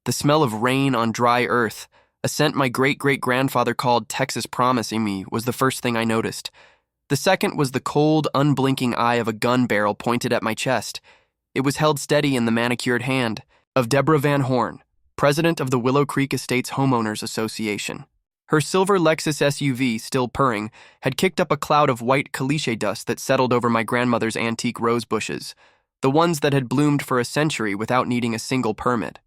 The smell of rain on dry earth, a scent my great-great-grandfather called Texas promising me, was the first thing I noticed. The second was the cold, unblinking eye of a gun barrel pointed at my chest. It was held steady in the manicured hand of Deborah Van Horn, president of the Willow Creek Estates Homeowners Association. Her silver Lexus SUV, still purring, had kicked up a cloud of white caliche dust that settled over my grandmother's antique rose bushes, the ones that had bloomed for a century without needing a single permit.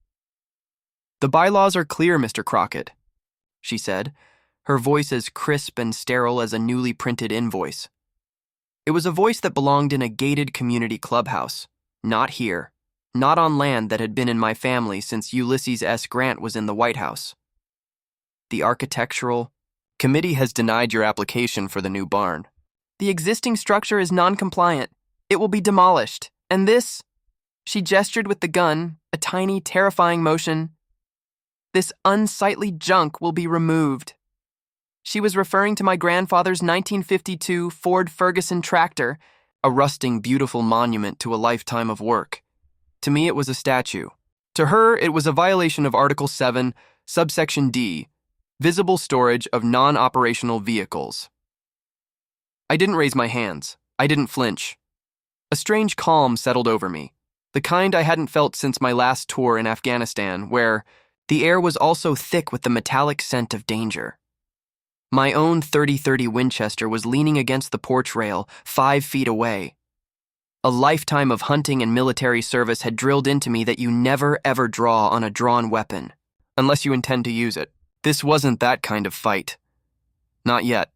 "The bylaws are clear, Mr. Crockett," she said, her voice as crisp and sterile as a newly printed invoice. It was a voice that belonged in a gated community clubhouse, not here, not on land that had been in my family since Ulysses S. Grant was in the White House. "The architectural committee has denied your application for the new barn. The existing structure is non-compliant. It will be demolished. And this," she gestured with the gun, a tiny, terrifying motion, "this unsightly junk will be removed." She was referring to my grandfather's 1952 Ford Ferguson tractor, a rusting, beautiful monument to a lifetime of work. To me, it was a statue. To her, it was a violation of Article 7, subsection D, visible storage of non-operational vehicles. I didn't raise my hands. I didn't flinch. A strange calm settled over me, the kind I hadn't felt since my last tour in Afghanistan, where the air was also thick with the metallic scent of danger. My own .30-30 Winchester was leaning against the porch rail, 5 feet away. A lifetime of hunting and military service had drilled into me that you never ever draw on a drawn weapon, unless you intend to use it. This wasn't that kind of fight. Not yet.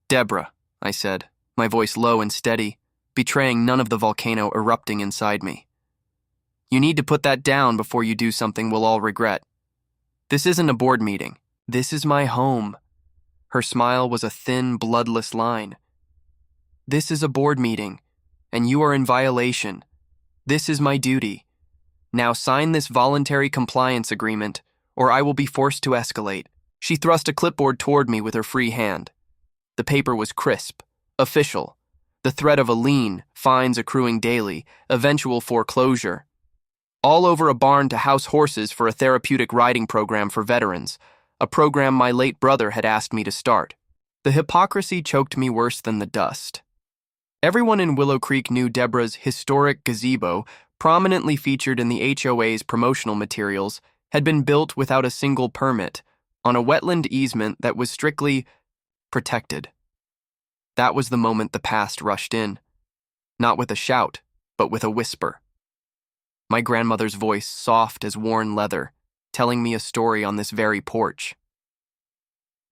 "Deborah," I said, my voice low and steady, betraying none of the volcano erupting inside me. "You need to put that down before you do something we'll all regret. This isn't a board meeting. This is my home." Her smile was a thin, bloodless line. "This is a board meeting, and you are in violation. This is my duty. Now sign this voluntary compliance agreement, or I will be forced to escalate." She thrust a clipboard toward me with her free hand. The paper was crisp, official, the threat of a lien, fines accruing daily, eventual foreclosure. All over a barn to house horses for a therapeutic riding program for veterans, a program my late brother had asked me to start. The hypocrisy choked me worse than the dust. Everyone in Willow Creek knew Deborah's historic gazebo, prominently featured in the HOA's promotional materials, had been built without a single permit, on a wetland easement that was strictly protected. That was the moment the past rushed in, not with a shout, but with a whisper. My grandmother's voice, soft as worn leather, telling me a story on this very porch.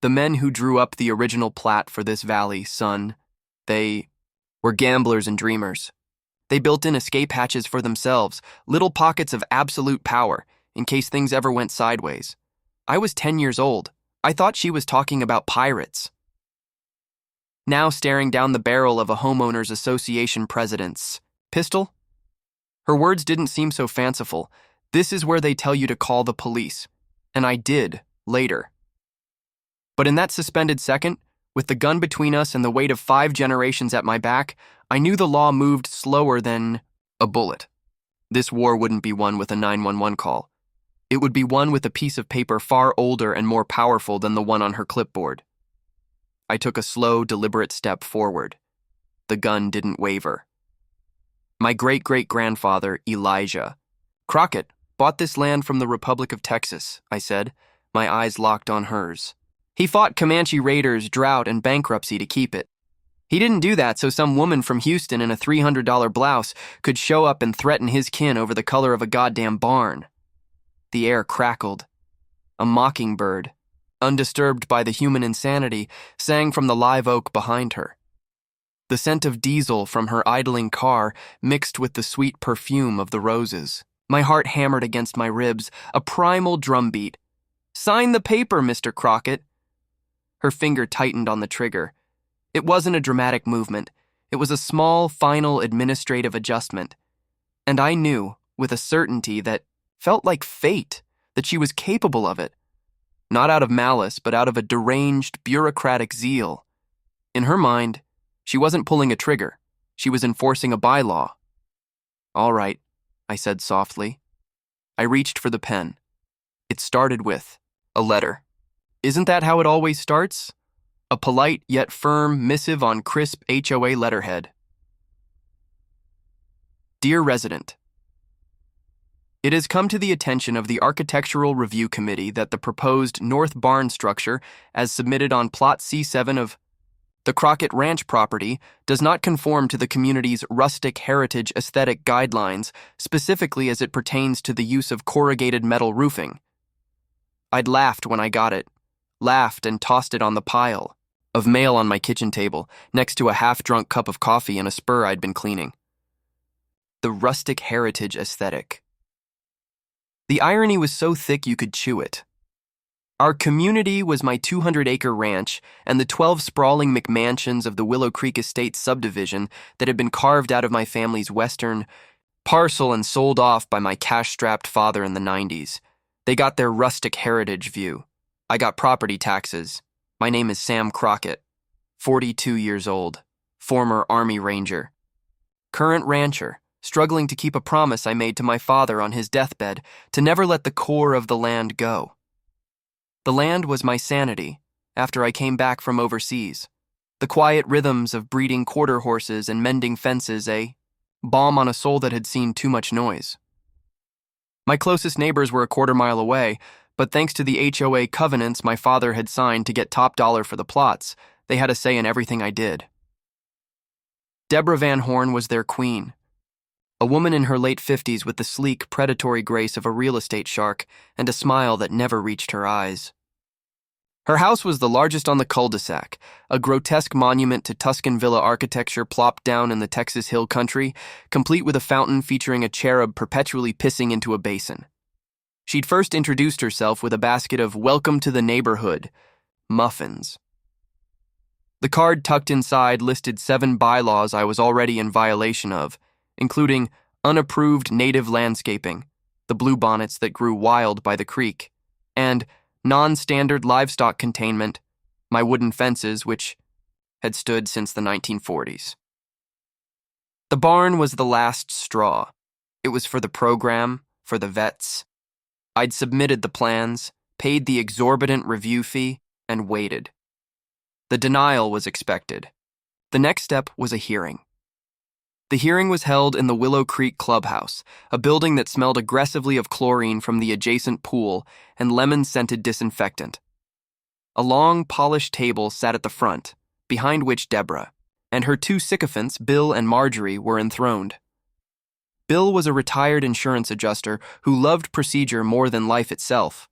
"The men who drew up the original plat for this valley, son, they were gamblers and dreamers. They built in escape hatches for themselves, little pockets of absolute power, in case things ever went sideways. I was 10 years old. I thought she was talking about pirates." Now staring down the barrel of a homeowners association president's pistol, her words didn't seem so fanciful. "This is where they tell you to call the police." And I did, later. But in that suspended second, with the gun between us and the weight of 5 generations at my back, I knew the law moved slower than a bullet. This war wouldn't be won with a 911 call. It would be won with a piece of paper far older and more powerful than the one on her clipboard. I took a slow, deliberate step forward. The gun didn't waver. "My great-great-grandfather, Elijah Crockett, bought this land from the Republic of Texas," I said, my eyes locked on hers. "He fought Comanche raiders, drought, and bankruptcy to keep it. He didn't do that so some woman from Houston in a $300 blouse could show up and threaten his kin over the color of a goddamn barn." The air crackled. A mockingbird, undisturbed by the human insanity, sang from the live oak behind her. The scent of diesel from her idling car mixed with the sweet perfume of the roses. My heart hammered against my ribs, a primal drumbeat. "Sign the paper, Mr. Crockett." Her finger tightened on the trigger. It wasn't a dramatic movement. It was a small, final administrative adjustment. And I knew, with a certainty that felt like fate, that she was capable of it. Not out of malice, but out of a deranged, bureaucratic zeal. In her mind, she wasn't pulling a trigger. She was enforcing a bylaw. "All right," I said softly. I reached for the pen. It started with a letter. Isn't that how it always starts? A polite yet firm missive on crisp HOA letterhead. Dear Resident, it has come to the attention of the Architectural Review Committee that the proposed north barn structure, as submitted on Plot C7 of the Crockett Ranch property, does not conform to the community's rustic heritage aesthetic guidelines, specifically as it pertains to the use of corrugated metal roofing. I'd laughed when I got it, laughed and tossed it on the pile of mail on my kitchen table, next to a half-drunk cup of coffee and a spur I'd been cleaning. The rustic heritage aesthetic. The irony was so thick you could chew it. Our community was my 200-acre ranch and the 12 sprawling McMansions of the Willow Creek Estate subdivision that had been carved out of my family's western parcel and sold off by my cash-strapped father in the 90s. They got their rustic heritage view. I got property taxes. My name is Sam Crockett, 42 years old, former Army Ranger, current rancher, struggling to keep a promise I made to my father on his deathbed to never let the core of the land go. The land was my sanity after I came back from overseas. The quiet rhythms of breeding quarter horses and mending fences, a balm on a soul that had seen too much noise. My closest neighbors were a quarter-mile away, but thanks to the HOA covenants my father had signed to get top dollar for the plots, they had a say in everything I did. Deborah Van Horn was their queen. A woman in her late 50s with the sleek, predatory grace of a real estate shark and a smile that never reached her eyes. Her house was the largest on the cul-de-sac, a grotesque monument to Tuscan villa architecture plopped down in the Texas Hill Country, complete with a fountain featuring a cherub perpetually pissing into a basin. She'd first introduced herself with a basket of "Welcome to the Neighborhood" muffins. The card tucked inside listed 7 bylaws I was already in violation of, including unapproved native landscaping, the bluebonnets that grew wild by the creek, and non-standard livestock containment, my wooden fences, which had stood since the 1940s. The barn was the last straw. It was for the program, for the vets. I'd submitted the plans, paid the exorbitant review fee, and waited. The denial was expected. The next step was a hearing. The hearing was held in the Willow Creek Clubhouse, a building that smelled aggressively of chlorine from the adjacent pool and lemon-scented disinfectant. A long, polished table sat at the front, behind which Deborah and her 2 sycophants, Bill and Marjorie, were enthroned. Bill was a retired insurance adjuster who loved procedure more than life itself.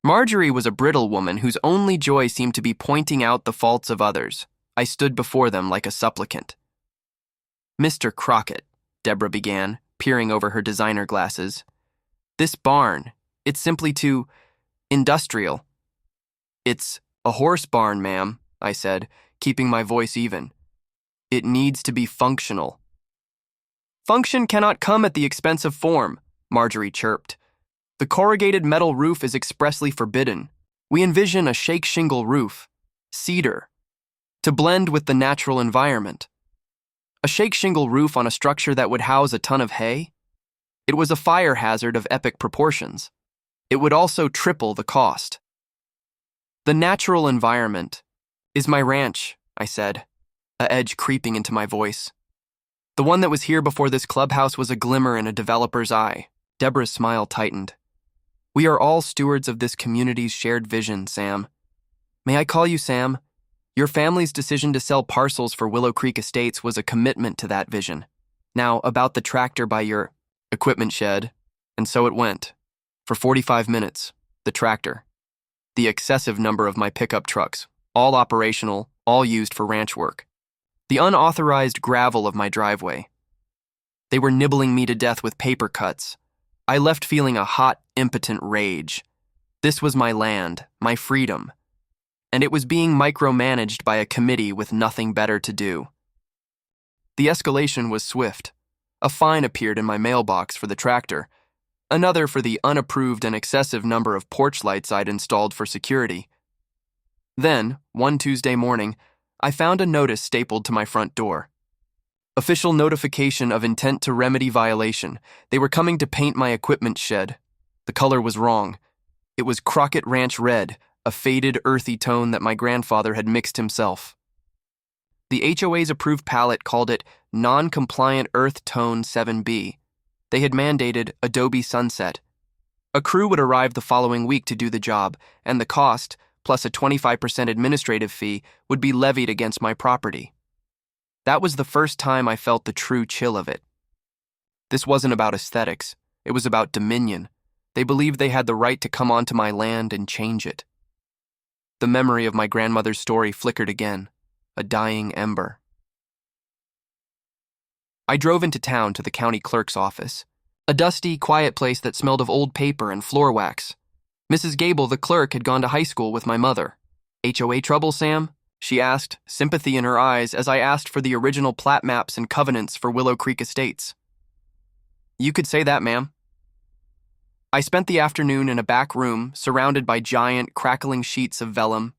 Marjorie was a brittle woman whose only joy seemed to be pointing out the faults of others. I stood before them like a supplicant. "Mr. Crockett," Deborah began, peering over her designer glasses. "This barn, it's simply too industrial." "It's a horse barn, ma'am," I said, keeping my voice even. "It needs to be functional." "Function cannot come at the expense of form," Marjorie chirped. "The corrugated metal roof is expressly forbidden. We envision a shake shingle roof, cedar, to blend with the natural environment. A shake shingle roof on a structure that would house a ton of hay? It was a fire hazard of epic proportions. It would also triple the cost. The natural environment is my ranch, I said, a edge creeping into my voice. The one that was here before this clubhouse was a glimmer in a developer's eye. Deborah's smile tightened. We are all stewards of this community's shared vision, Sam. May I call you Sam? Your family's decision to sell parcels for Willow Creek Estates was a commitment to that vision. Now, about the tractor by your equipment shed, and so it went. For 45 minutes, the tractor. The excessive number of my pickup trucks, all operational, all used for ranch work. The unauthorized gravel of my driveway. They were nibbling me to death with paper cuts. I left feeling a hot, impotent rage. This was my land, my freedom. And it was being micromanaged by a committee with nothing better to do. The escalation was swift. A fine appeared in my mailbox for the tractor, another for the unapproved and excessive number of porch lights I'd installed for security. Then, one Tuesday morning, I found a notice stapled to my front door. Official notification of intent to remedy violation. They were coming to paint my equipment shed. The color was wrong. It was Crockett Ranch red, a faded, earthy tone that my grandfather had mixed himself. The HOA's approved palette called it Non-Compliant Earth Tone 7B. They had mandated Adobe Sunset. A crew would arrive the following week to do the job, and the cost, plus a 25% administrative fee, would be levied against my property. That was the first time I felt the true chill of it. This wasn't about aesthetics. It was about dominion. They believed they had the right to come onto my land and change it. The memory of my grandmother's story flickered again, a dying ember. I drove into town to the county clerk's office, a dusty, quiet place that smelled of old paper and floor wax. Mrs. Gable, the clerk, had gone to high school with my mother. HOA trouble, Sam? She asked, sympathy in her eyes as I asked for the original plat maps and covenants for Willow Creek Estates. You could say that, ma'am. I spent the afternoon in a back room surrounded by giant, crackling sheets of vellum.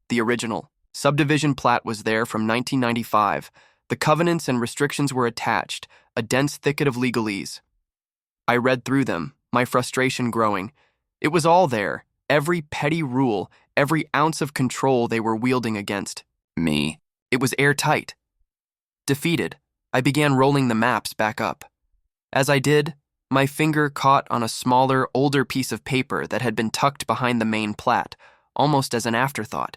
The original subdivision plat was there from 1995. The covenants and restrictions were attached, a dense thicket of legalese. I read through them, my frustration growing. It was all there, every petty rule, every ounce of control they were wielding against me. It was airtight. Defeated, I began rolling the maps back up. As I did, my finger caught on a smaller, older piece of paper that had been tucked behind the main plat, almost as an afterthought.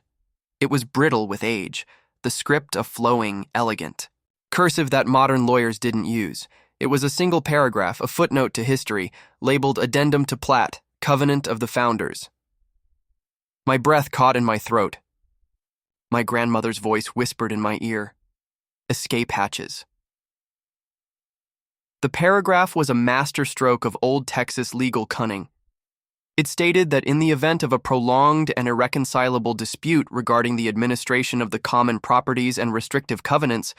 It was brittle with age, the script a flowing, elegant cursive that modern lawyers didn't use. It was a single paragraph, a footnote to history, labeled Addendum to Plat, Covenant of the Founders. My breath caught in my throat. My grandmother's voice whispered in my ear, escape hatches. The paragraph was a masterstroke of old Texas legal cunning. It stated that in the event of a prolonged and irreconcilable dispute regarding the administration of the common properties and restrictive covenants,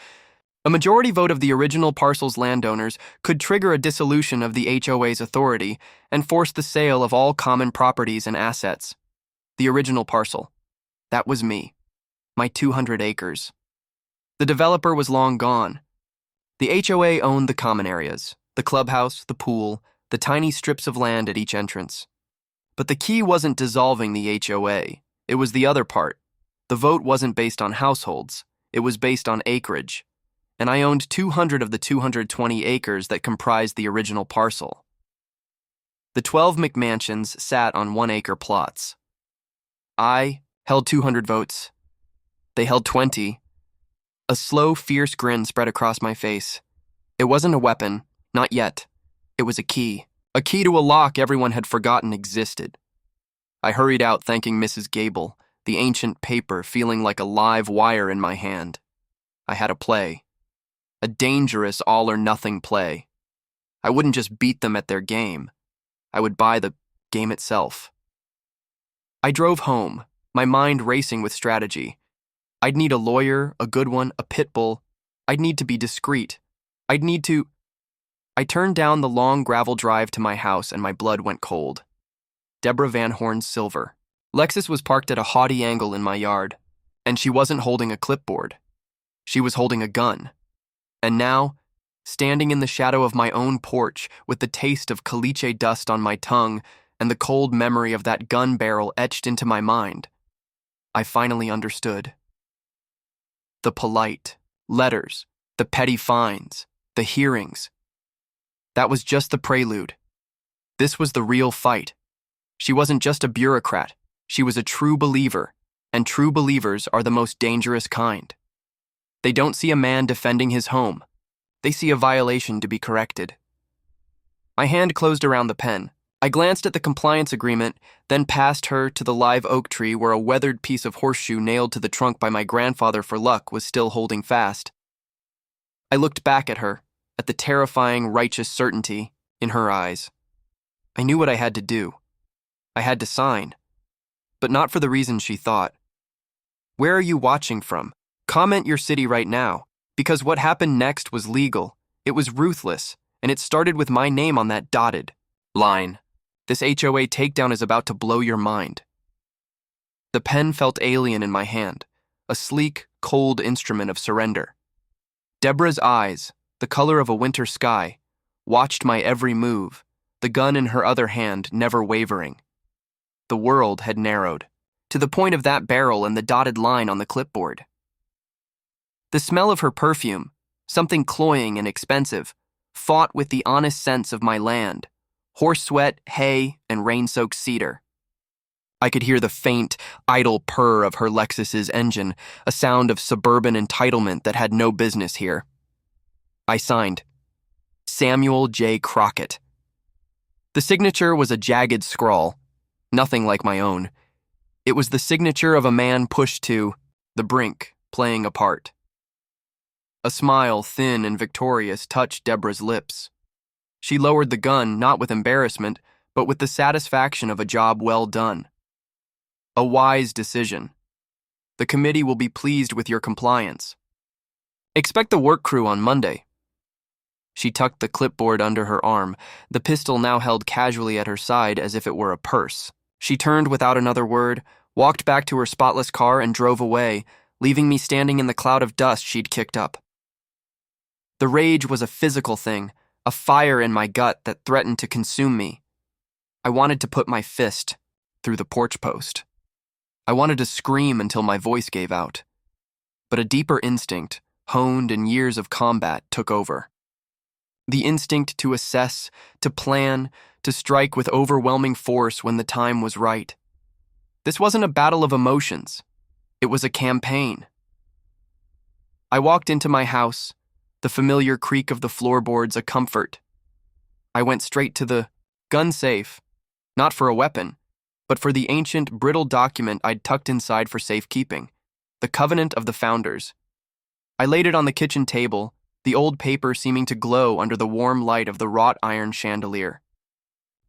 a majority vote of the original parcel's landowners could trigger a dissolution of the HOA's authority and force the sale of all common properties and assets. The original parcel. That was me. My 200 acres. The developer was long gone. The HOA owned the common areas, the clubhouse, the pool, the tiny strips of land at each entrance. But the key wasn't dissolving the HOA. It was the other part. The vote wasn't based on households. It was based on acreage. And I owned 200 of the 220 acres that comprised the original parcel. The 12 McMansions sat on 1-acre plots. I held 200 votes. They held 20. A slow, fierce grin spread across my face. It wasn't a weapon, not yet. It was a key to a lock everyone had forgotten existed. I hurried out thanking Mrs. Gable, the ancient paper feeling like a live wire in my hand. I had a play. A dangerous all-or-nothing play. I wouldn't just beat them at their game. I would buy the game itself. I drove home, my mind racing with strategy. I'd need a lawyer, a good one, a pit bull. I'd need to be discreet. I turned down the long gravel drive to my house and my blood went cold. Deborah Van Horn's silver. Lexus was parked at a haughty angle in my yard, and she wasn't holding a clipboard. She was holding a gun. And now, standing in the shadow of my own porch with the taste of caliche dust on my tongue and the cold memory of that gun barrel etched into my mind, I finally understood. The polite, letters, the petty fines, the hearings. That was just the prelude. This was the real fight. She wasn't just a bureaucrat. She was a true believer, and true believers are the most dangerous kind. They don't see a man defending his home. They see a violation to be corrected. My hand closed around the pen. I glanced at the compliance agreement, then passed her to the live oak tree where a weathered piece of horseshoe nailed to the trunk by my grandfather for luck was still holding fast. I looked back at her, at the terrifying, righteous certainty in her eyes. I knew what I had to do. I had to sign. But not for the reasons she thought. Where are you watching from? Comment your city right now, because what happened next was legal. It was ruthless, and it started with my name on that dotted line. This HOA takedown is about to blow your mind. The pen felt alien in my hand, a sleek, cold instrument of surrender. Deborah's eyes, the color of a winter sky, watched my every move, the gun in her other hand never wavering. The world had narrowed, to the point of that barrel and the dotted line on the clipboard. The smell of her perfume, something cloying and expensive, fought with the honest sense of my land, horse sweat, hay, and rain-soaked cedar. I could hear the faint, idle purr of her Lexus's engine, a sound of suburban entitlement that had no business here. I signed, Samuel J. Crockett. The signature was a jagged scrawl, nothing like my own. It was the signature of a man pushed to the brink, playing a part. A smile, thin and victorious, touched Deborah's lips. She lowered the gun, not with embarrassment, but with the satisfaction of a job well done. A wise decision. The committee will be pleased with your compliance. Expect the work crew on Monday. She tucked the clipboard under her arm, the pistol now held casually at her side as if it were a purse. She turned without another word, walked back to her spotless car and drove away, leaving me standing in the cloud of dust she'd kicked up. The rage was a physical thing, a fire in my gut that threatened to consume me. I wanted to put my fist through the porch post. I wanted to scream until my voice gave out. But a deeper instinct, honed in years of combat, took over. The instinct to assess, to plan, to strike with overwhelming force when the time was right. This wasn't a battle of emotions. It was a campaign. I walked into my house, the familiar creak of the floorboards a comfort. I went straight to the gun safe, not for a weapon, but for the ancient, brittle document I'd tucked inside for safekeeping, the Covenant of the Founders. I laid it on the kitchen table, the old paper seeming to glow under the warm light of the wrought iron chandelier.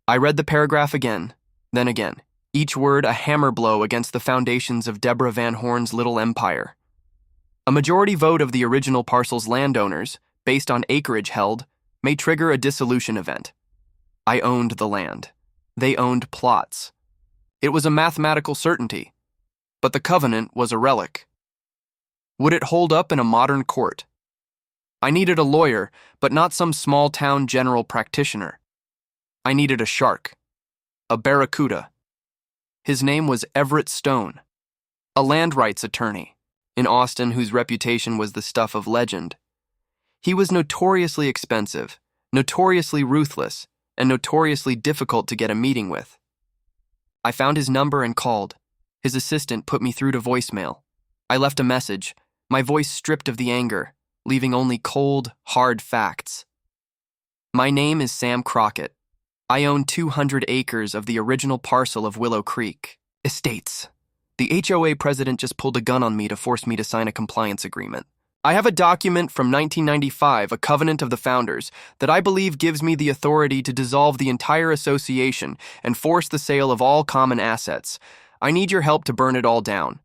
I read the paragraph again, then again, each word a hammer blow against the foundations of Deborah Van Horn's little empire. A majority vote of the original parcel's landowners, based on acreage held, may trigger a dissolution event. I owned the land. They owned plots. It was a mathematical certainty, but the covenant was a relic. Would it hold up in a modern court? I needed a lawyer, but not some small-town general practitioner. I needed a shark, a barracuda. His name was Everett Stone, a land rights attorney in Austin whose reputation was the stuff of legend. He was notoriously expensive, notoriously ruthless, and notoriously difficult to get a meeting with. I found his number and called. His assistant put me through to voicemail. I left a message, my voice stripped of the anger, leaving only cold, hard facts. My name is Sam Crockett. I own 200 acres of the original parcel of Willow Creek Estates. The HOA president just pulled a gun on me to force me to sign a compliance agreement. I have a document from 1995, a Covenant of the Founders, that I believe gives me the authority to dissolve the entire association and force the sale of all common assets. I need your help to burn it all down.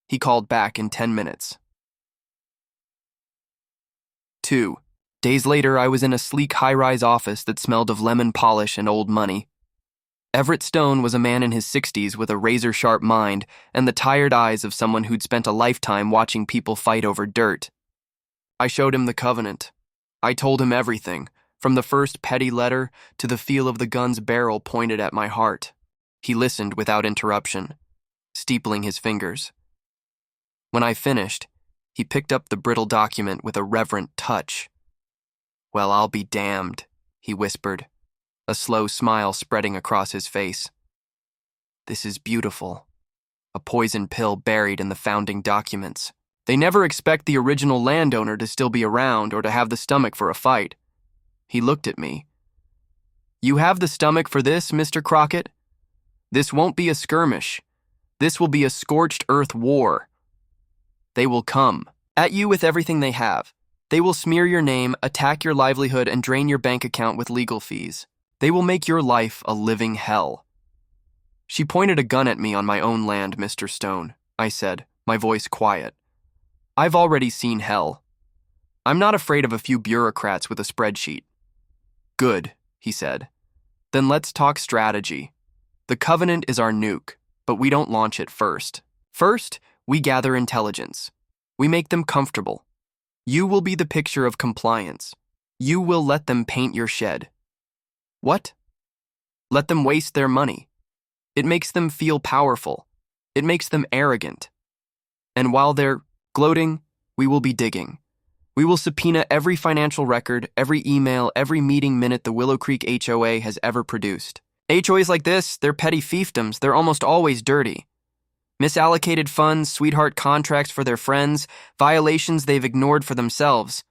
He called back in 10 minutes. 2 days later, I was in a sleek high-rise office that smelled of lemon polish and old money. Everett Stone was a man in his 60s with a razor-sharp mind and the tired eyes of someone who'd spent a lifetime watching people fight over dirt. I showed him the covenant. I told him everything, from the first petty letter to the feel of the gun's barrel pointed at my heart. He listened without interruption, steepling his fingers. When I finished, he picked up the brittle document with a reverent touch. "Well, I'll be damned," he whispered, a slow smile spreading across his face. "This is beautiful. A poison pill buried in the founding documents. They never expect the original landowner to still be around or to have the stomach for a fight." He looked at me. "You have the stomach for this, Mr. Crockett? This won't be a skirmish. This will be a scorched earth war. They will come at you with everything they have. They will smear your name, attack your livelihood, and drain your bank account with legal fees. They will make your life a living hell." "She pointed a gun at me on my own land, Mr. Stone," I said, my voice quiet. "I've already seen hell. I'm not afraid of a few bureaucrats with a spreadsheet." "Good," he said. "Then let's talk strategy. The covenant is our nuke, but we don't launch it first. First, we gather intelligence. We make them comfortable. You will be the picture of compliance. You will let them paint your shed. What? Let them waste their money. It makes them feel powerful. It makes them arrogant. And while they're gloating, we will be digging. We will subpoena every financial record, every email, every meeting minute the Willow Creek HOA has ever produced. HOAs like this, they're petty fiefdoms. They're almost always dirty. Misallocated funds, sweetheart contracts for their friends, violations they've ignored for themselves.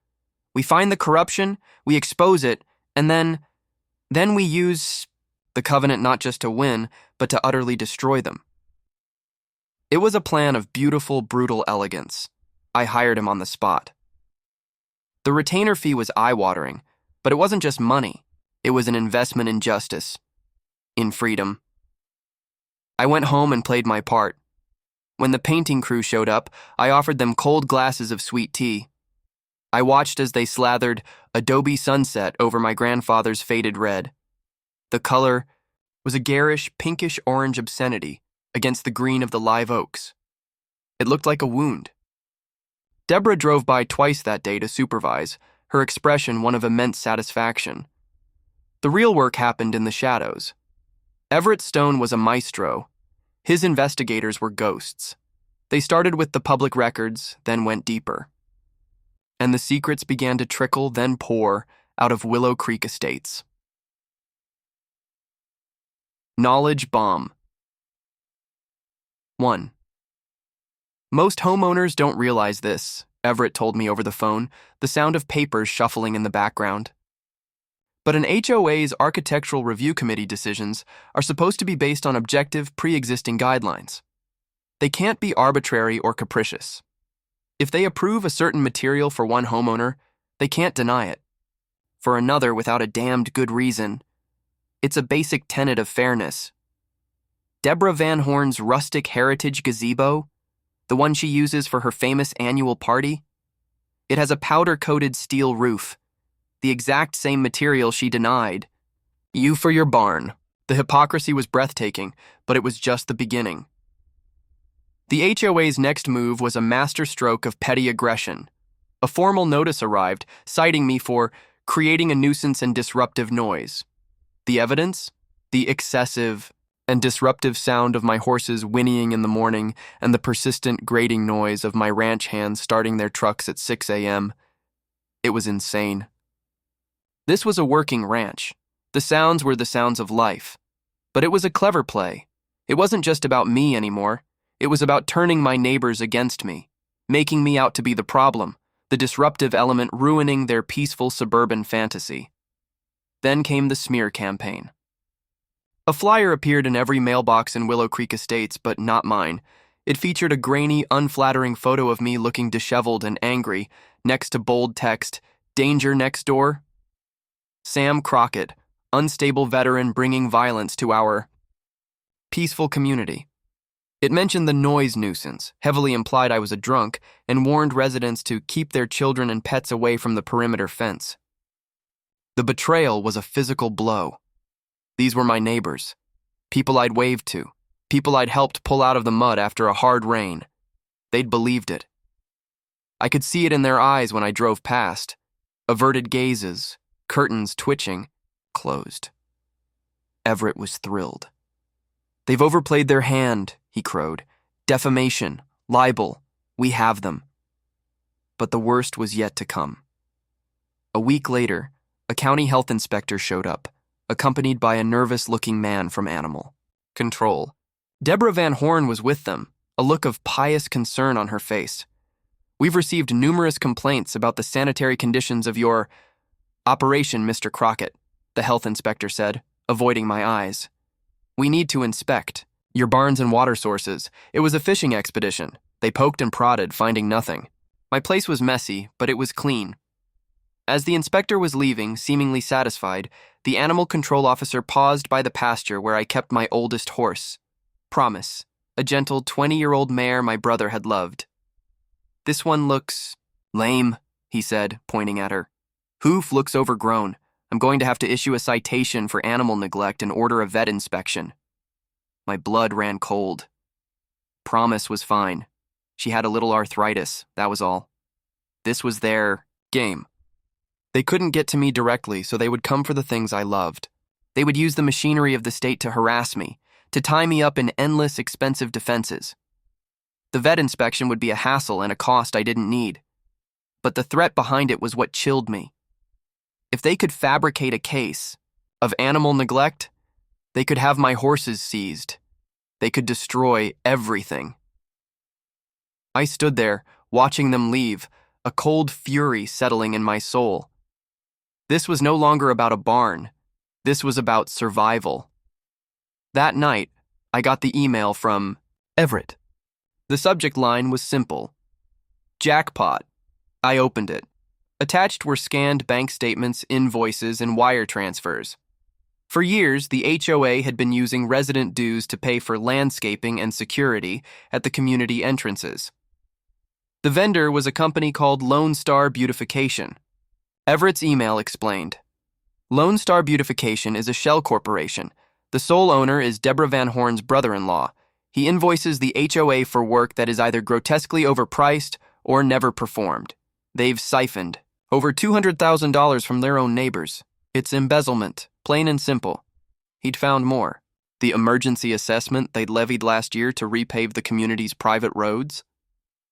We find the corruption, we expose it, and then we use the covenant not just to win, but to utterly destroy them. It was a plan of beautiful, brutal elegance. I hired him on the spot. The retainer fee was eye-watering, but it wasn't just money. It was an investment in justice, in freedom. I went home and played my part. When the painting crew showed up, I offered them cold glasses of sweet tea. I watched as they slathered Adobe Sunset over my grandfather's faded red. The color was a garish, pinkish-orange obscenity against the green of the live oaks. It looked like a wound. Deborah drove by twice that day to supervise, her expression one of immense satisfaction. The real work happened in the shadows. Everett Stone was a maestro. His investigators were ghosts. They started with the public records, then went deeper. And the secrets began to trickle, then pour, out of Willow Creek Estates. Knowledge bomb. 1. Most homeowners don't realize this, Everett told me over the phone, the sound of papers shuffling in the background. But an HOA's Architectural Review Committee decisions are supposed to be based on objective, pre-existing guidelines. They can't be arbitrary or capricious. If they approve a certain material for one homeowner, they can't deny it. For another, without a damned good reason, it's a basic tenet of fairness. Deborah Van Horn's rustic heritage gazebo, the one she uses for her famous annual party, it has a powder-coated steel roof, the exact same material she denied. You for your barn. The hypocrisy was breathtaking, but it was just the beginning. The HOA's next move was a masterstroke of petty aggression. A formal notice arrived, citing me for creating a nuisance and disruptive noise. The evidence? The excessive and disruptive sound of my horses whinnying in the morning and the persistent grating noise of my ranch hands starting their trucks at 6 a.m. It was insane. This was a working ranch. The sounds were the sounds of life. But it was a clever play. It wasn't just about me anymore. It was about turning my neighbors against me, making me out to be the problem, the disruptive element ruining their peaceful suburban fantasy. Then came the smear campaign. A flyer appeared in every mailbox in Willow Creek Estates, but not mine. It featured a grainy, unflattering photo of me looking disheveled and angry, next to bold text, "Danger next door." Sam Crockett, unstable veteran bringing violence to our peaceful community. It mentioned the noise nuisance, heavily implied I was a drunk, and warned residents to keep their children and pets away from the perimeter fence. The betrayal was a physical blow. These were my neighbors, people I'd waved to, people I'd helped pull out of the mud after a hard rain. They'd believed it. I could see it in their eyes when I drove past. Averted gazes, curtains twitching, closed. Everett was thrilled. "They've overplayed their hand," he crowed. "Defamation, libel, we have them." But the worst was yet to come. A week later, a county health inspector showed up, accompanied by a nervous-looking man from Animal Control. Deborah Van Horn was with them, a look of pious concern on her face. "We've received numerous complaints about the sanitary conditions of your operation, Mr. Crockett," the health inspector said, avoiding my eyes. "We need to inspect your barns and water sources. It was a fishing expedition. They poked and prodded, finding nothing. My place was messy, but it was clean." As the inspector was leaving, seemingly satisfied, the animal control officer paused by the pasture where I kept my oldest horse, Promise, a gentle 20-year-old mare my brother had loved. "This one looks lame," he said, pointing at her. "Hoof looks overgrown. I'm going to have to issue a citation for animal neglect and order a vet inspection." My blood ran cold. Promise was fine. She had a little arthritis, that was all. This was their game. They couldn't get to me directly, so they would come for the things I loved. They would use the machinery of the state to harass me, to tie me up in endless, expensive defenses. The vet inspection would be a hassle and a cost I didn't need. But the threat behind it was what chilled me. If they could fabricate a case of animal neglect, they could have my horses seized. They could destroy everything. I stood there, watching them leave, a cold fury settling in my soul. This was no longer about a barn. This was about survival. That night, I got the email from Everett. The subject line was simple. Jackpot. I opened it. Attached were scanned bank statements, invoices, and wire transfers. For years, the HOA had been using resident dues to pay for landscaping and security at the community entrances. The vendor was a company called Lone Star Beautification. Everett's email explained. Lone Star Beautification is a shell corporation. The sole owner is Deborah Van Horn's brother-in-law. He invoices the HOA for work that is either grotesquely overpriced or never performed. They've siphoned over $200,000 from their own neighbors. It's embezzlement, plain and simple. He'd found more. The emergency assessment they'd levied last year to repave the community's private roads.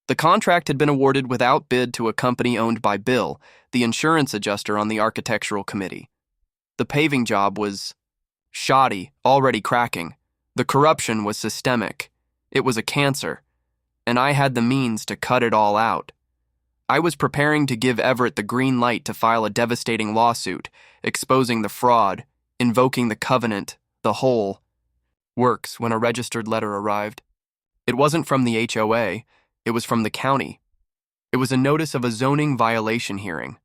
The contract had been awarded without bid to a company owned by Bill, the insurance adjuster on the architectural committee. The paving job was shoddy, already cracking. The corruption was systemic. It was a cancer, and I had the means to cut it all out. I was preparing to give Everett the green light to file a devastating lawsuit, exposing the fraud, invoking the covenant, the whole works when a registered letter arrived. It wasn't from the HOA, it was from the county. It was a notice of a zoning violation hearing.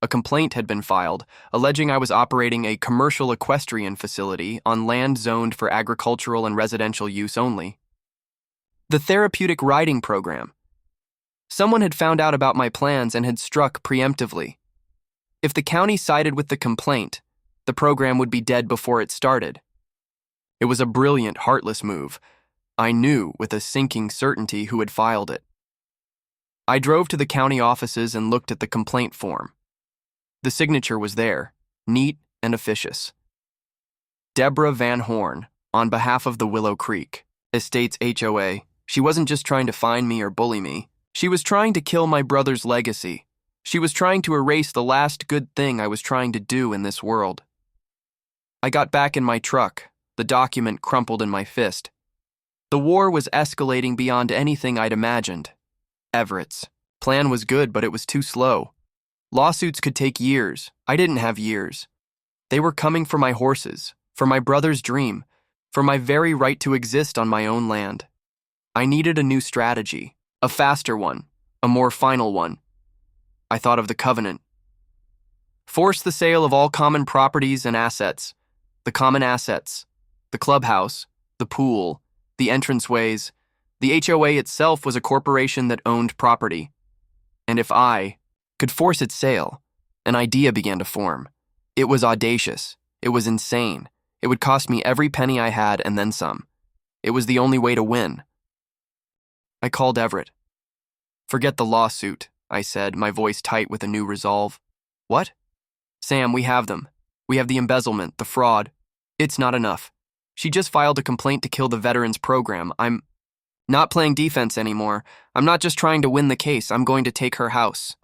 A complaint had been filed, alleging I was operating a commercial equestrian facility on land zoned for agricultural and residential use only. The therapeutic riding program. Someone had found out about my plans and had struck preemptively. If the county sided with the complaint, the program would be dead before it started. It was a brilliant, heartless move. I knew with a sinking certainty who had filed it. I drove to the county offices and looked at the complaint form. The signature was there, neat and officious. Deborah Van Horn, on behalf of the Willow Creek Estates HOA. She wasn't just trying to find me or bully me. She was trying to kill my brother's legacy. She was trying to erase the last good thing I was trying to do in this world. I got back in my truck, the document crumpled in my fist. The war was escalating beyond anything I'd imagined. Everett's plan was good, but it was too slow. Lawsuits could take years. I didn't have years. They were coming for my horses, for my brother's dream, for my very right to exist on my own land. I needed a new strategy, a faster one, a more final one. I thought of the covenant. Force the sale of all common properties and assets. The common assets, the clubhouse, the pool, the entranceways. The HOA itself was a corporation that owned property. And if I could force its sale, an idea began to form. It was audacious. It was insane. It would cost me every penny I had and then some. It was the only way to win. I called Everett. Forget the lawsuit, I said, my voice tight with a new resolve. What? Sam, we have them. We have the embezzlement, the fraud. It's not enough. She just filed a complaint to kill the veterans program. I'm not playing defense anymore. I'm not just trying to win the case. I'm going to take her house.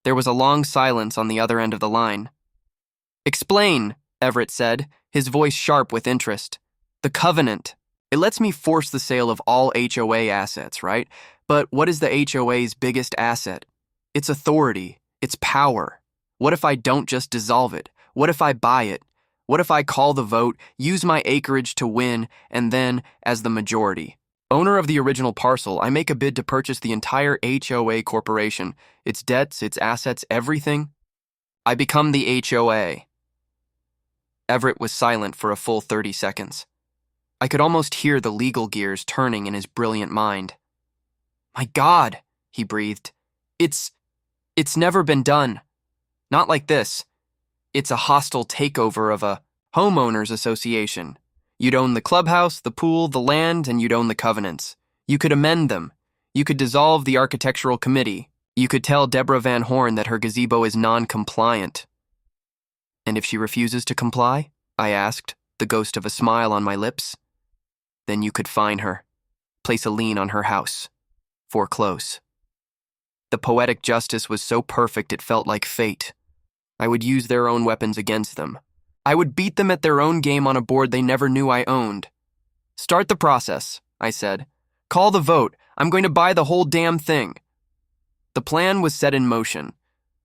There was a long silence on the other end of the line. Explain, Everett said, his voice sharp with interest. The covenant. It lets me force the sale of all HOA assets, right? But what is the HOA's biggest asset? Its authority, its power. What if I don't just dissolve it? What if I buy it? What if I call the vote, use my acreage to win, and then, as the majority owner of the original parcel, I make a bid to purchase the entire HOA corporation, its debts, its assets, everything? I become the HOA. Everett was silent for a full 30 seconds. I could almost hear the legal gears turning in his brilliant mind. My God, he breathed. It's never been done. Not like this. It's a hostile takeover of a homeowners association. You'd own the clubhouse, the pool, the land, and you'd own the covenants. You could amend them. You could dissolve the architectural committee. You could tell Deborah Van Horn that her gazebo is non-compliant. And if she refuses to comply? I asked, the ghost of a smile on my lips. Then you could fine her, place a lien on her house, foreclose. The poetic justice was so perfect it felt like fate. I would use their own weapons against them. I would beat them at their own game on a board they never knew I owned. Start the process, I said. Call the vote. I'm going to buy the whole damn thing. The plan was set in motion.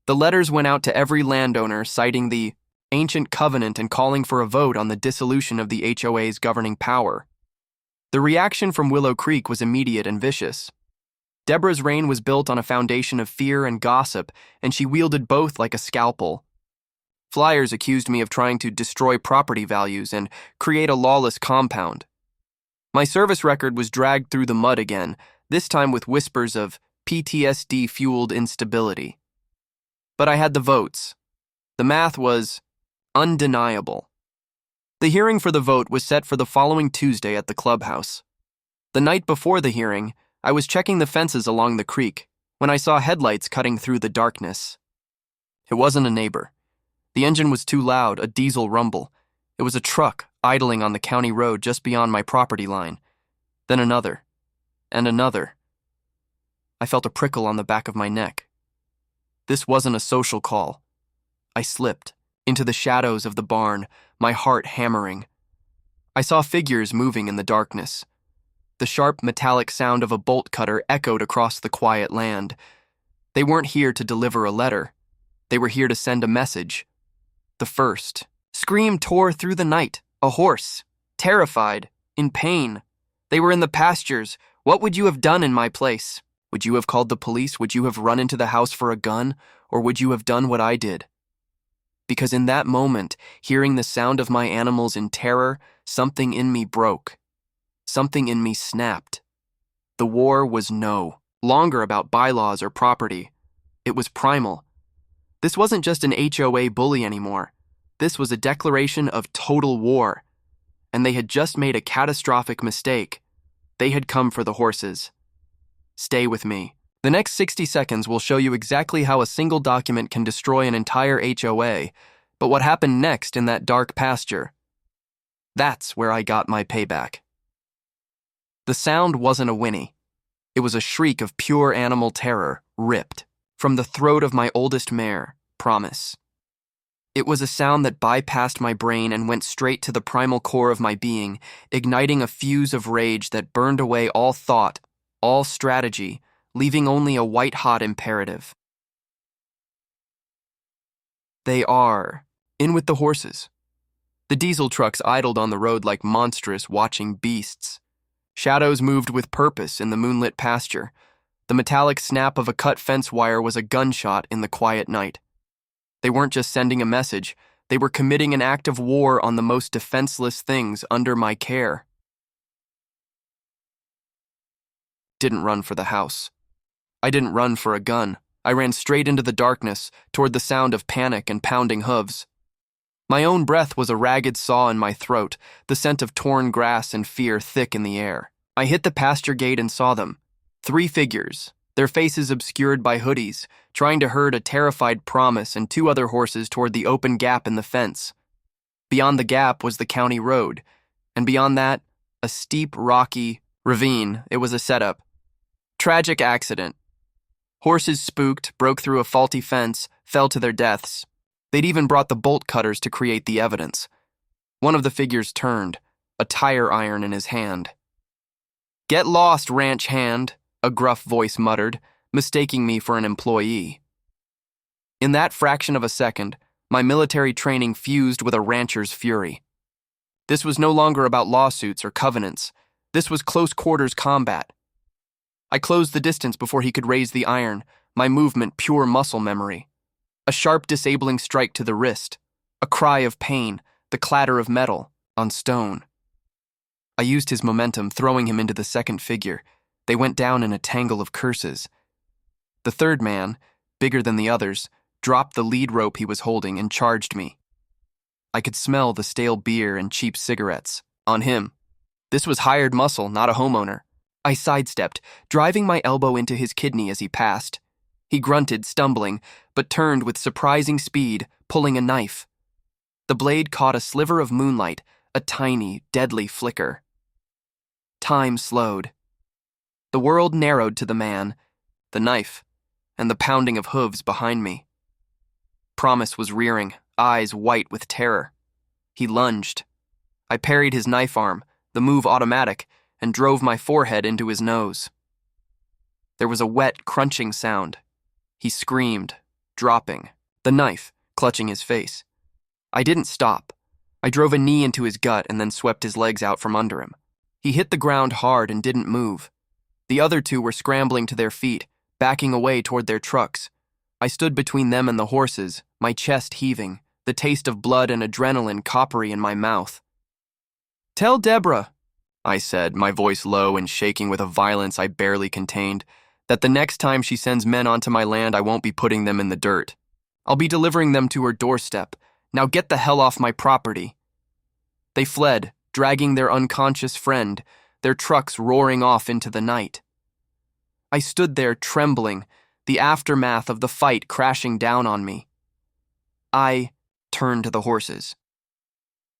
The letters went out to every landowner citing the ancient covenant and calling for a vote on the dissolution of the HOA's governing power. The reaction from Willow Creek was immediate and vicious. Deborah's reign was built on a foundation of fear and gossip, and she wielded both like a scalpel. Flyers accused me of trying to destroy property values and create a lawless compound. My service record was dragged through the mud again, this time with whispers of PTSD-fueled instability. But I had the votes. The math was undeniable. The hearing for the vote was set for the following Tuesday at the clubhouse. The night before the hearing, I was checking the fences along the creek when I saw headlights cutting through the darkness. It wasn't a neighbor. The engine was too loud, a diesel rumble. It was a truck idling on the county road just beyond my property line. Then another, and another. I felt a prickle on the back of my neck. This wasn't a social call. I slipped into the shadows of the barn, my heart hammering. I saw figures moving in the darkness. The sharp metallic sound of a bolt cutter echoed across the quiet land. They weren't here to deliver a letter. They were here to send a message. The first scream tore through the night. A horse, terrified, in pain. They were in the pastures. What would you have done in my place? Would you have called the police? Would you have run into the house for a gun? Or would you have done what I did? Because in that moment, hearing the sound of my animals in terror, something in me broke. Something in me snapped. The war was no longer about bylaws or property. It was primal. This wasn't just an HOA bully anymore. This was a declaration of total war. And they had just made a catastrophic mistake. They had come for the horses. Stay with me. The next 60 seconds will show you exactly how a single document can destroy an entire HOA, but what happened next in that dark pasture. That's where I got my payback. The sound wasn't a whinny. It was a shriek of pure animal terror, ripped from the throat of my oldest mare, Promise. It was a sound that bypassed my brain and went straight to the primal core of my being, igniting a fuse of rage that burned away all thought, all strategy, leaving only a white-hot imperative. They are in with the horses. The diesel trucks idled on the road like monstrous watching beasts. Shadows moved with purpose in the moonlit pasture. The metallic snap of a cut fence wire was a gunshot in the quiet night. They weren't just sending a message, they were committing an act of war on the most defenseless things under my care. Didn't run for the house. I didn't run for a gun. I ran straight into the darkness, toward the sound of panic and pounding hooves. My own breath was a ragged saw in my throat, the scent of torn grass and fear thick in the air. I hit the pasture gate and saw them. 3 figures, their faces obscured by hoodies, trying to herd a terrified Promise and 2 other horses toward the open gap in the fence. Beyond the gap was the county road, and beyond that, a steep, rocky ravine. It was a setup. Tragic accident. Horses spooked, broke through a faulty fence, fell to their deaths. They'd even brought the bolt cutters to create the evidence. One of the figures turned, a tire iron in his hand. "Get lost, ranch hand," a gruff voice muttered, mistaking me for an employee. In that fraction of a second, my military training fused with a rancher's fury. This was no longer about lawsuits or covenants. This was close-quarters combat. I closed the distance before he could raise the iron, my movement pure muscle memory. A sharp, disabling strike to the wrist, a cry of pain, the clatter of metal on stone. I used his momentum, throwing him into the second figure. They went down in a tangle of curses. The third man, bigger than the others, dropped the lead rope he was holding and charged me. I could smell the stale beer and cheap cigarettes. On him. This was hired muscle, not a homeowner. I sidestepped, driving my elbow into his kidney as he passed. He grunted, stumbling, but turned with surprising speed, pulling a knife. The blade caught a sliver of moonlight, a tiny, deadly flicker. Time slowed. The world narrowed to the man, the knife, and the pounding of hooves behind me. Promise was rearing, eyes white with terror. He lunged. I parried his knife arm, the move automatic, and drove my forehead into his nose. There was a wet, crunching sound. He screamed, dropping, the knife clutching his face. I didn't stop. I drove a knee into his gut and then swept his legs out from under him. He hit the ground hard and didn't move. The other two were scrambling to their feet, backing away toward their trucks. I stood between them and the horses, my chest heaving, the taste of blood and adrenaline coppery in my mouth. "Tell Deborah," I said, my voice low and shaking with a violence I barely contained, "that the next time she sends men onto my land, I won't be putting them in the dirt. I'll be delivering them to her doorstep. Now get the hell off my property." They fled, dragging their unconscious friend, their trucks roaring off into the night. I stood there trembling, the aftermath of the fight crashing down on me. I turned to the horses.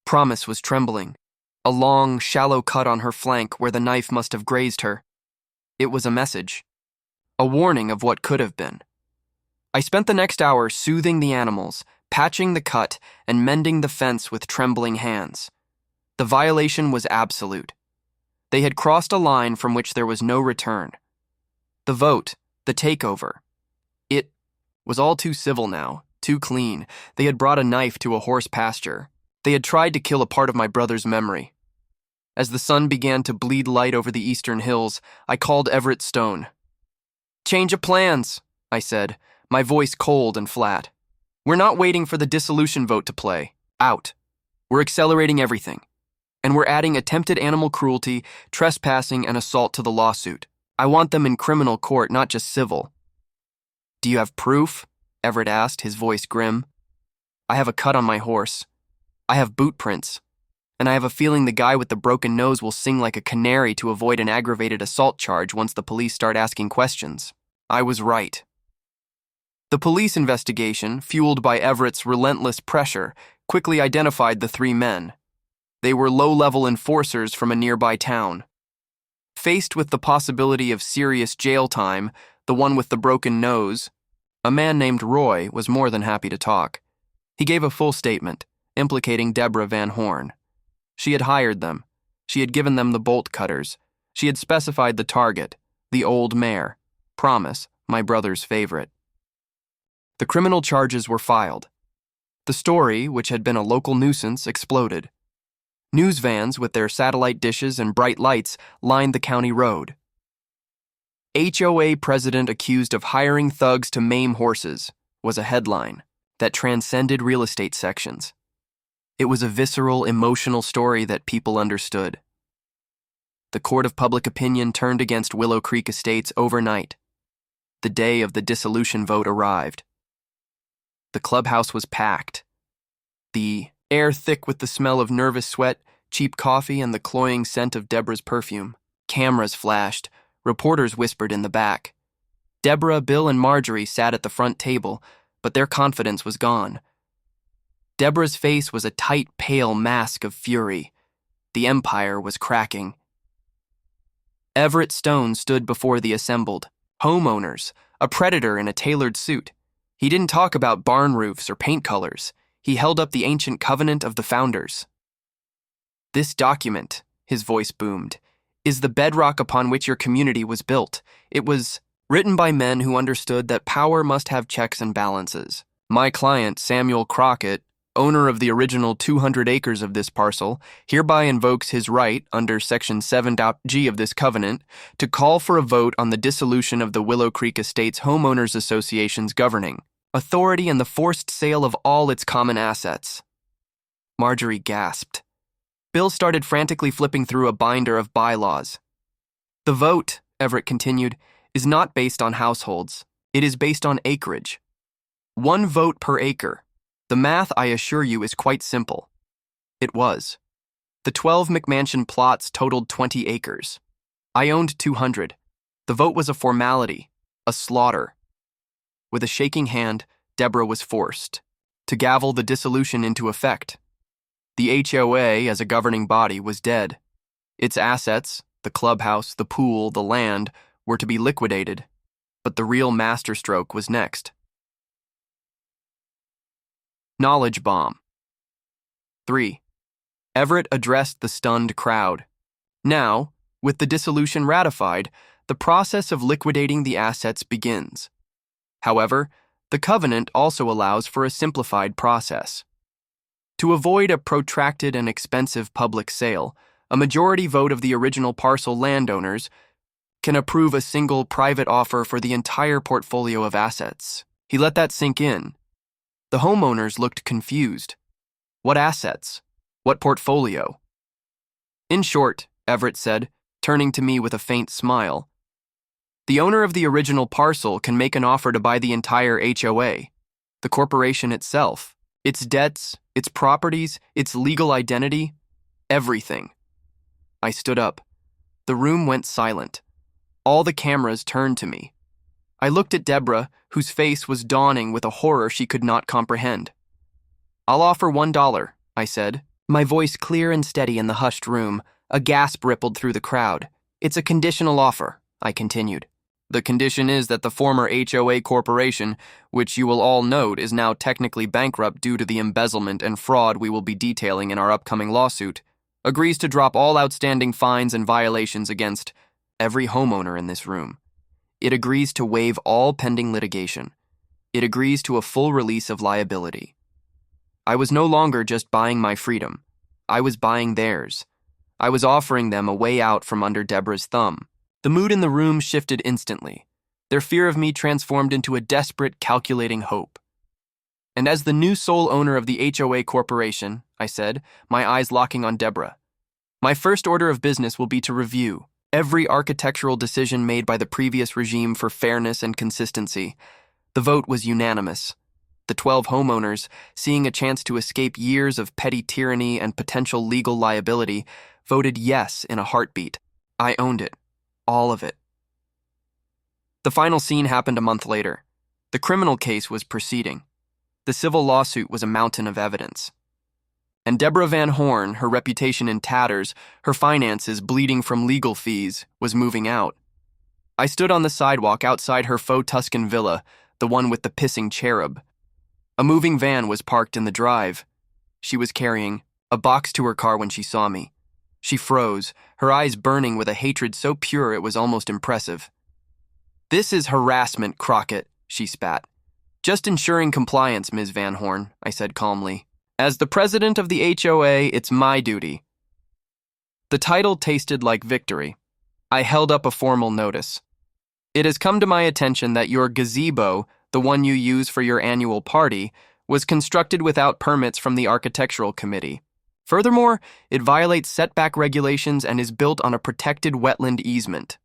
Promise was trembling, a long, shallow cut on her flank where the knife must have grazed her. It was a message, a warning of what could have been. I spent the next hour soothing the animals, patching the cut, and mending the fence with trembling hands. The violation was absolute. They had crossed a line from which there was no return. The vote, the takeover. It was all too civil now, too clean. They had brought a knife to a horse pasture. They had tried to kill a part of my brother's memory. As the sun began to bleed light over the eastern hills, I called Everett Stone. "Change of plans," I said, my voice cold and flat. "We're not waiting for the dissolution vote to play out. We're accelerating everything. And we're adding attempted animal cruelty, trespassing, and assault to the lawsuit. I want them in criminal court, not just civil." "Do you have proof?" Everett asked, his voice grim. "I have a cut on my horse. I have boot prints. And I have a feeling the guy with the broken nose will sing like a canary to avoid an aggravated assault charge once the police start asking questions." I was right. The police investigation, fueled by Everett's relentless pressure, quickly identified the three men. They were low-level enforcers from a nearby town. Faced with the possibility of serious jail time, the one with the broken nose, a man named Roy was more than happy to talk. He gave a full statement, implicating Deborah Van Horn. She had hired them. She had given them the bolt cutters. She had specified the target, the old mare, Promise, my brother's favorite. The criminal charges were filed. The story, which had been a local nuisance, exploded. News vans with their satellite dishes and bright lights lined the county road. HOA president accused of hiring thugs to maim horses was a headline that transcended real estate sections. It was a visceral, emotional story that people understood. The court of public opinion turned against Willow Creek Estates overnight. The day of the dissolution vote arrived. The clubhouse was packed. The air thick with the smell of nervous sweat, cheap coffee, and the cloying scent of Deborah's perfume. Cameras flashed. Reporters whispered in the back. Deborah, Bill, and Marjorie sat at the front table, but their confidence was gone. Deborah's face was a tight, pale mask of fury. The empire was cracking. Everett Stone stood before the assembled homeowners, a predator in a tailored suit. He didn't talk about barn roofs or paint colors. He held up the ancient covenant of the founders. "This document," his voice boomed, "is the bedrock upon which your community was built. It was written by men who understood that power must have checks and balances. My client, Samuel Crockett, owner of the original 200 acres of this parcel, hereby invokes his right, under Section 7.g of this covenant, to call for a vote on the dissolution of the Willow Creek Estates Homeowners Association's governing authority and the forced sale of all its common assets." Marjorie gasped. Bill started frantically flipping through a binder of bylaws. "The vote," Everett continued, "is not based on households. It is based on acreage. 1 vote per acre. The math, I assure you, is quite simple." It was. The 12 McMansion plots totaled 20 acres. I owned 200. The vote was a formality, a slaughter. With a shaking hand, Deborah was forced to gavel the dissolution into effect. The HOA, as a governing body, was dead. Its assets, the clubhouse, the pool, the land, were to be liquidated, but the real masterstroke was next. Knowledge bomb. 3. Everett addressed the stunned crowd. Now, with the dissolution ratified, the process of liquidating the assets begins. However, the covenant also allows for a simplified process. To avoid a protracted and expensive public sale, a majority vote of the original parcel landowners can approve a single private offer for the entire portfolio of assets. He let that sink in. The homeowners looked confused. What assets? What portfolio? In short, Everett said, turning to me with a faint smile, the owner of the original parcel can make an offer to buy the entire HOA, the corporation itself, its debts, its properties, its legal identity, everything. I stood up. The room went silent. All the cameras turned to me. I looked at Deborah, whose face was dawning with a horror she could not comprehend. "I'll offer $1, I said, my voice clear and steady in the hushed room. A gasp rippled through the crowd. "It's a conditional offer," I continued. "The condition is that the former HOA corporation, which you will all note is now technically bankrupt due to the embezzlement and fraud we will be detailing in our upcoming lawsuit, agrees to drop all outstanding fines and violations against every homeowner in this room. It agrees to waive all pending litigation. It agrees to a full release of liability." I was no longer just buying my freedom. I was buying theirs. I was offering them a way out from under Deborah's thumb. The mood in the room shifted instantly. Their fear of me transformed into a desperate, calculating hope. "And as the new sole owner of the HOA corporation," I said, my eyes locking on Deborah, "my first order of business will be to review every architectural decision made by the previous regime for fairness and consistency." The vote was unanimous. The 12 homeowners, seeing a chance to escape years of petty tyranny and potential legal liability, voted yes in a heartbeat. I owned it. All of it. The final scene happened a month later. The criminal case was proceeding. The civil lawsuit was a mountain of evidence. And Deborah Van Horn, her reputation in tatters, her finances bleeding from legal fees, was moving out. I stood on the sidewalk outside her faux Tuscan villa, the one with the pissing cherub. A moving van was parked in the drive. She was carrying a box to her car when she saw me. She froze, her eyes burning with a hatred so pure it was almost impressive. "This is harassment, Crockett," she spat. "Just ensuring compliance, Ms. Van Horn," I said calmly. "As the president of the HOA, it's my duty." The title tasted like victory. I held up a formal notice. "It has come to my attention that your gazebo, the one you use for your annual party, was constructed without permits from the architectural committee. Furthermore, it violates setback regulations and is built on a protected wetland easement."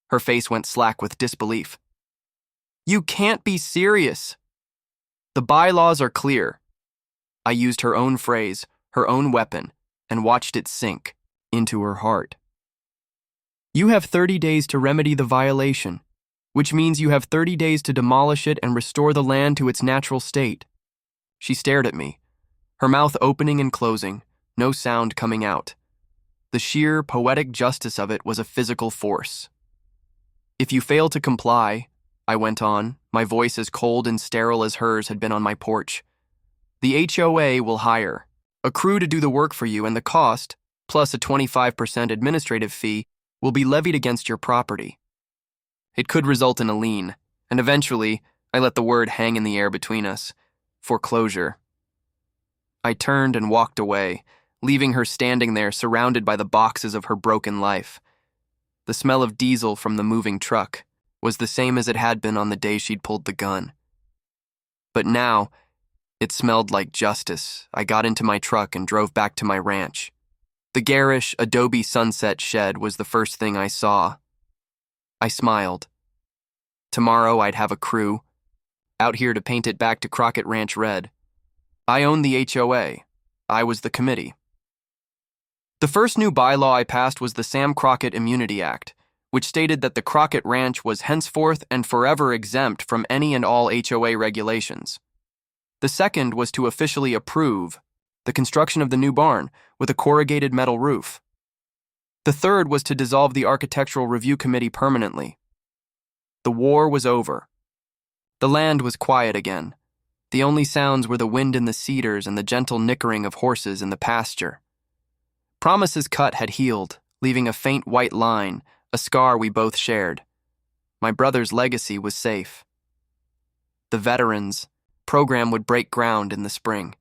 Her face went slack with disbelief. "You can't be serious." "The bylaws are clear." I used her own phrase, her own weapon, and watched it sink into her heart. "You have 30 days to remedy the violation, which means you have 30 days to demolish it and restore the land to its natural state." She stared at me, her mouth opening and closing, no sound coming out. The sheer, poetic justice of it was a physical force. "If you fail to comply," I went on, my voice as cold and sterile as hers had been on my porch, "the HOA will hire a crew to do the work for you, and the cost, plus a 25% administrative fee, will be levied against your property. It could result in a lien, and eventually, I let the word hang in the air between us, foreclosure." I turned and walked away, leaving her standing there surrounded by the boxes of her broken life. The smell of diesel from the moving truck was the same as it had been on the day she'd pulled the gun. But now, it smelled like justice. I got into my truck and drove back to my ranch. The garish adobe sunset shed was the first thing I saw. I smiled. Tomorrow I'd have a crew, out here to paint it back to Crockett Ranch red. I owned the HOA. I was the committee. The first new bylaw I passed was the Sam Crockett Immunity Act, which stated that the Crockett Ranch was henceforth and forever exempt from any and all HOA regulations. The second was to officially approve the construction of the new barn with a corrugated metal roof. The third was to dissolve the Architectural Review Committee permanently. The war was over. The land was quiet again. The only sounds were the wind in the cedars and the gentle nickering of horses in the pasture. Promise's cut had healed, leaving a faint white line, a scar we both shared. My brother's legacy was safe. The veterans' program would break ground in the spring.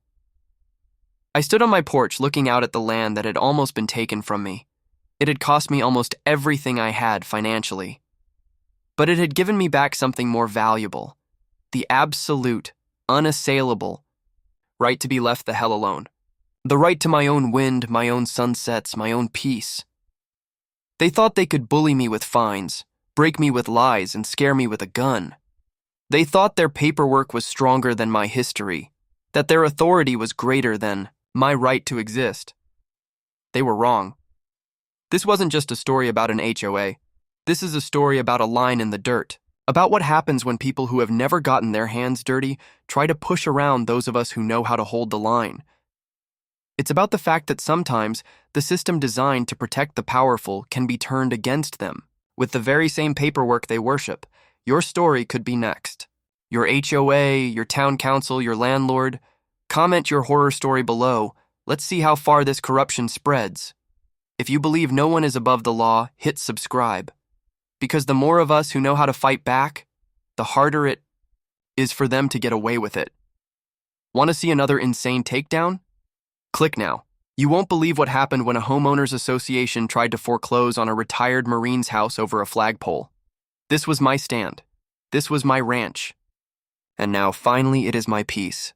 I stood on my porch looking out at the land that had almost been taken from me. It had cost me almost everything I had financially. But it had given me back something more valuable, the absolute, unassailable right to be left the hell alone. The right to my own wind, my own sunsets, my own peace. They thought they could bully me with fines, break me with lies, and scare me with a gun. They thought their paperwork was stronger than my history, that their authority was greater than my right to exist. They were wrong. This wasn't just a story about an HOA. This is a story about a line in the dirt, about what happens when people who have never gotten their hands dirty try to push around those of us who know how to hold the line. It's about the fact that sometimes the system designed to protect the powerful can be turned against them. With the very same paperwork they worship, your story could be next. Your HOA, your town council, your landlord. Comment your horror story below. Let's see how far this corruption spreads. If you believe no one is above the law, hit subscribe. Because the more of us who know how to fight back, the harder it is for them to get away with it. Want to see another insane takedown? Click now. You won't believe what happened when a homeowners association tried to foreclose on a retired Marine's house over a flagpole. This was my stand. This was my ranch. And now finally it is my peace.